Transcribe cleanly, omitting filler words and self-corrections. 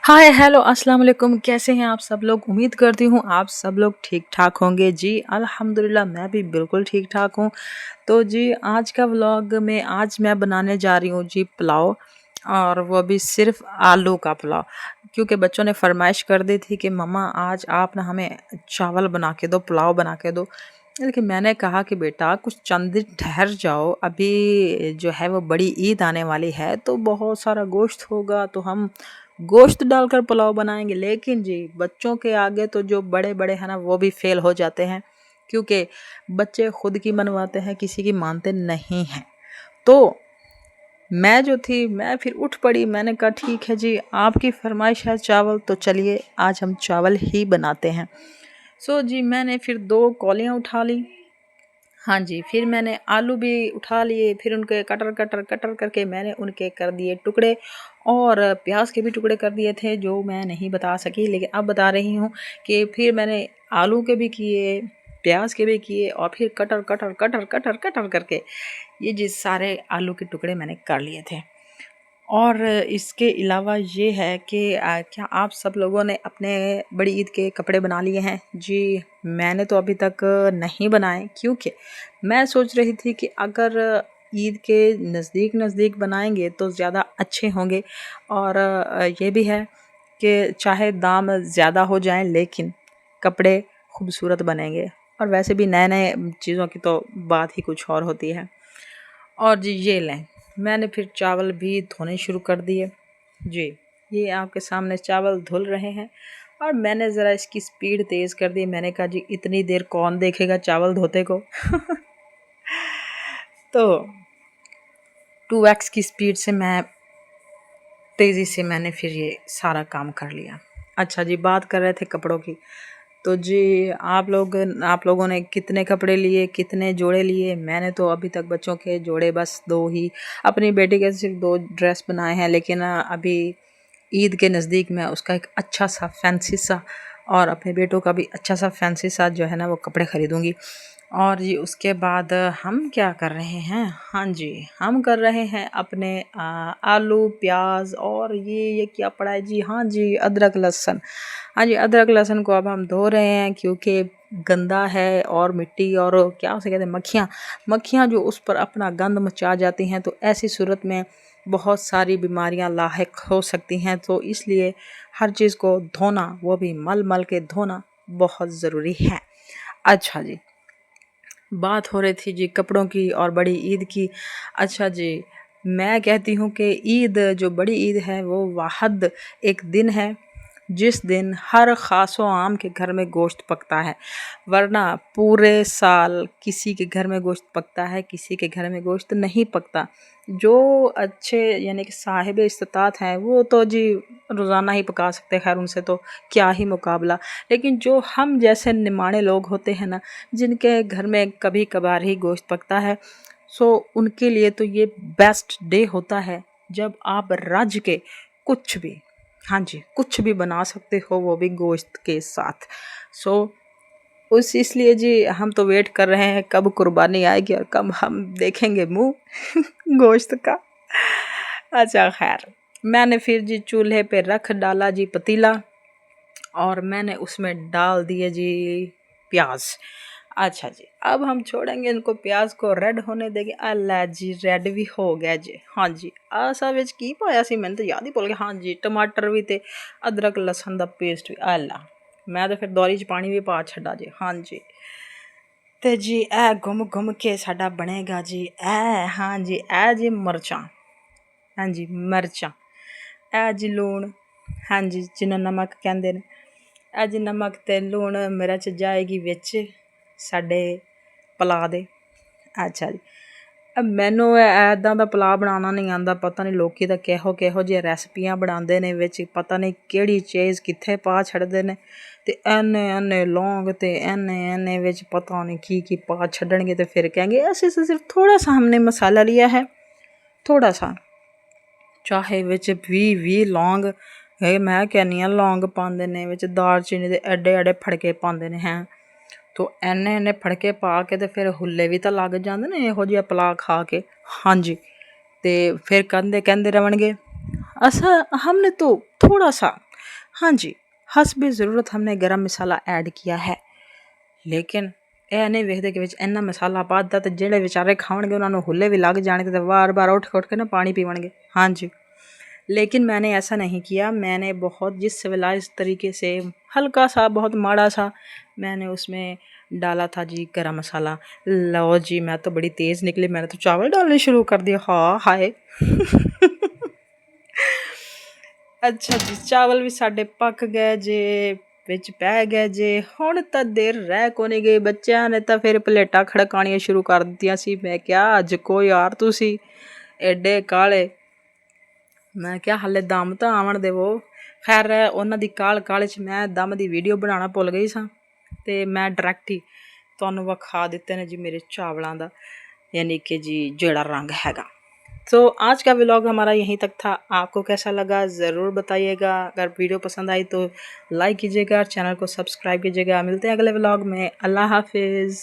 Hi hello अस्सलाम वालेकुम। कैसे हैं आप सब लोग? उम्मीद करती हूँ आप सब लोग ठीक ठाक होंगे। जी अल्हम्दुलिल्लाह मैं भी बिल्कुल ठीक ठाक हूँ। तो जी आज का व्लॉग में आज मैं बनाने जा रही हूँ जी पुलाव, और वो भी सिर्फ आलू का पुलाव। क्योंकि बच्चों ने फरमाइश कर दी थी कि मम्मा आज आप ना हमें चावल बना के दो, पुलाव बना के दो। लेकिन मैंने कहा कि बेटा कुछ चंद दिन ठहर जाओ, अभी जो है वो बड़ी ईद आने वाली है तो बहुत सारा गोश्त होगा, तो हम गोश्त डालकर पुलाव बनाएंगे। लेकिन जी बच्चों के आगे तो जो बड़े बड़े हैं ना वो भी फेल हो जाते हैं, क्योंकि बच्चे खुद की मनवाते हैं, किसी की मानते नहीं हैं। तो मैं जो थी मैं फिर उठ पड़ी, मैंने कहा ठीक है जी आपकी फरमाइश है चावल, तो चलिए आज हम चावल ही बनाते हैं। सो जी मैंने फिर 2 कौलियाँ उठा ली। हाँ जी, फिर मैंने आलू भी उठा लिए, फिर उनके कटर कटर कटर करके मैंने उनके कर दिए टुकड़े, और प्याज के भी टुकड़े कर दिए थे जो मैं नहीं बता सकी, लेकिन अब बता रही हूँ कि फिर मैंने आलू के भी किए, प्याज के भी किए, और फिर cutter cutter cutter cutter cutter करके ये जिस सारे आलू के टुकड़े मैंने कर लिए थे। और इसके अलावा ये है कि क्या आप सब लोगों ने अपने बड़ी ईद के कपड़े बना लिए हैं? जी मैंने तो अभी तक नहीं बनाए, क्योंकि मैं सोच रही थी कि अगर ईद के नज़दीक नज़दीक बनाएंगे तो ज़्यादा अच्छे होंगे। और ये भी है कि चाहे दाम ज़्यादा हो जाएं लेकिन कपड़े खूबसूरत बनेंगे। और वैसे भी नए नए चीज़ों की तो बात ही कुछ और होती है। और जी ये लें, मैंने फिर चावल भी धोने शुरू कर दिए। जी ये आपके सामने चावल धुल रहे हैं, और मैंने ज़रा इसकी स्पीड तेज़ कर दी। मैंने कहा जी इतनी देर कौन देखेगा चावल धोते को। तो 2x की स्पीड से मैं तेज़ी से मैंने फिर ये सारा काम कर लिया। अच्छा जी बात कर रहे थे कपड़ों की। तो जी आप लोगों ने कितने कपड़े लिए, कितने जोड़े लिए? मैंने तो अभी तक बच्चों के जोड़े बस 2 ही, अपनी बेटी के सिर्फ 2 ड्रेस बनाए हैं। लेकिन अभी ईद के नज़दीक मैं उसका एक अच्छा सा फैंसी सा, और अपने बेटों का भी अच्छा सा फैंसी सा जो है ना वो कपड़े ख़रीदूँगी। और जी उसके बाद हम क्या कर रहे हैं? हाँ जी हम कर रहे हैं अपने आलू प्याज, और ये क्या पड़ा है जी? हाँ जी अदरक लहसुन। हाँ जी अदरक लहसुन को अब हम धो रहे हैं, क्योंकि गंदा है, और मिट्टी और क्या उसे कहते हैं मक्खियाँ, मक्खियाँ जो उस पर अपना गंद मचा जाती हैं, तो ऐसी सूरत में बहुत सारी बीमारियां लाहिक हो सकती हैं। तो इसलिए हर चीज़ को धोना, वो भी मल मल के धोना बहुत ज़रूरी है। अच्छा जी बात हो रही थी जी कपड़ों की और बड़ी ईद की। अच्छा जी मैं कहती हूँ कि ईद जो बड़ी ईद है वो वाहद एक दिन है जिस दिन हर ख़ास व आम के घर में गोश्त पकता है, वरना पूरे साल किसी के घर में गोश्त पकता है, किसी के घर में गोश्त नहीं पकता। जो अच्छे यानी कि साहिब इस्तात हैं वो तो जी रोज़ाना ही पका सकते हैं, खैर उनसे तो क्या ही मुकाबला। लेकिन जो हम जैसे निमाणे लोग होते हैं ना, जिनके घर में कभी कभार ही गोश्त पकता है, सो उनके लिए तो ये बेस्ट डे होता है जब आप रज के कुछ भी, हाँ जी कुछ भी बना सकते हो, वो भी गोश्त के साथ। सो उस इसलिए जी हम तो वेट कर रहे हैं कब कुर्बानी आएगी और कब हम देखेंगे मुंह गोश्त का। अच्छा खैर मैंने फिर जी चूल्हे पे रख डाला जी पतीला, और मैंने उसमें डाल दिए जी प्याज। अच्छा जी अब हम छोड़ेंगे इनको, प्याज को रेड होने देंगे। अल्लाह जी रेड भी हो गया जी। हाँ जी असा विच की पाया सी मैंने तो याद ही भुल गया। हाँ जी टमाटर भी ते अदरक लसन का पेस्ट भी। अल्लाह मैं तो फिर दौरी च पानी भी पा छड़ा जी। हाँ जी ते जी ए घुम घुम के साडा बनेगा जी ए। हाँ जी ए जी मरचां। हाँ जी मरचां, ए जी लूण। हाँ जी जिन्हों नमक कहते हैं, ए जी नमक ते लूण मिर्च जाएगी विच साडे पला दे। अच्छा जी मैनू ऐदां दा पुलाव बनाना नहीं आंदा, पता नहीं लोकी तां किहो किहो जिहियां रैसपियां बनांदे ने, विच पता नहीं केह्ड़ी चीज़ कित्थे पा छड्डदे ने, ते ऐने ऐने लौंग ते ऐने ऐने विच पता नहीं की पा छड्डणगे, ते फिर कहेंगे ऐसे सिर्फ थोड़ा सा हमने मसाला लिया है, थोड़ा सा। चाहे विच 20 लौंग मैं कहनी आं लौंग पांदे ने, विच दालचीनी दे एडे एडे फड़के पांदे ने हैं। तो इन्ने इन्ने फड़के पा के ते फिर हुल्ले भी तो लग जाते ने इहो जिहा पुलाव खा के। हाँ जी ते फिर कहते कहते रवणगे असा हमने तो थोड़ा सा हाँ जी, हस्बे ज़रूरत हमने गरम मसाला ऐड किया है, लेकिन ਇਹ ਨਹੀਂ ਵੇਖਦੇ ਕਿ ਵਿੱਚ ਇੰਨਾ ਮਸਾਲਾ ਪਾ ਦਿੱਤਾ ਅਤੇ ਜਿਹੜੇ ਵਿਚਾਰੇ ਖਾਣਗੇ ਉਹਨਾਂ ਨੂੰ ਹੁੱਲੇ ਵੀ ਲੱਗ ਜਾਣਗੇ ਅਤੇ बार बार उठ के ना पानी पीवणगे। हाँ जी, लेकिन मैंने ऐसा नहीं किया। मैंने बहुत जिस सिविलाइज तरीके से हल्का सा बहुत माड़ा सा मैंने उसमें डाला था जी गरम मसाला। लो जी मैं तो बड़ी तेज़ निकली, मैंने तो चावल डालने शुरू कर दिया। हाँ हाय अच्छा जी, चावल भी साढ़े पक गए जे, ਵਿੱਚ ਪੈ ਗਏ ਜੇ। ਹੁਣ ਤਾਂ ਦੇਰ ਰਹਿ ਕੋ ਨਹੀਂ ਗਈ, ਬੱਚਿਆਂ ਨੇ ਤਾਂ ਫਿਰ ਪਲੇਟਾਂ ਖੜਕਾਉਣੀਆਂ ਸ਼ੁਰੂ ਕਰ ਦਿੱਤੀਆਂ ਸੀ। ਮੈਂ ਕਿਹਾ ਅੱਜ ਕੋ ਯਾਰ ਤੁਸੀਂ ਐਡੇ ਕਾਲੇ, ਮੈਂ ਕਿਹਾ ਹਾਲੇ ਦਮ ਤਾਂ ਆਵਣ ਦੇਵੋ। ਖੈਰ ਉਹਨਾਂ ਦੀ ਕਾਹਲੀ 'ਚ ਮੈਂ ਦਮ ਦੀ ਵੀਡੀਓ ਬਣਾਉਣਾ ਭੁੱਲ ਗਈ ਸਾਂ ਅਤੇ ਮੈਂ ਡਾਇਰੈਕਟ ਹੀ ਤੁਹਾਨੂੰ ਵਿਖਾ ਦਿੱਤੇ ਨੇ ਜੀ ਮੇਰੇ ਚਾਵਲਾਂ ਦਾ, यानी कि जी ਜਿਹੜਾ रंग हैगा। तो आज का व्लॉग हमारा यहीं तक था। आपको कैसा लगा ज़रूर बताइएगा। अगर वीडियो पसंद आई तो लाइक कीजिएगा, चैनल को सब्सक्राइब कीजिएगा। मिलते हैं अगले व्लॉग में। अल्लाह हाफिज़।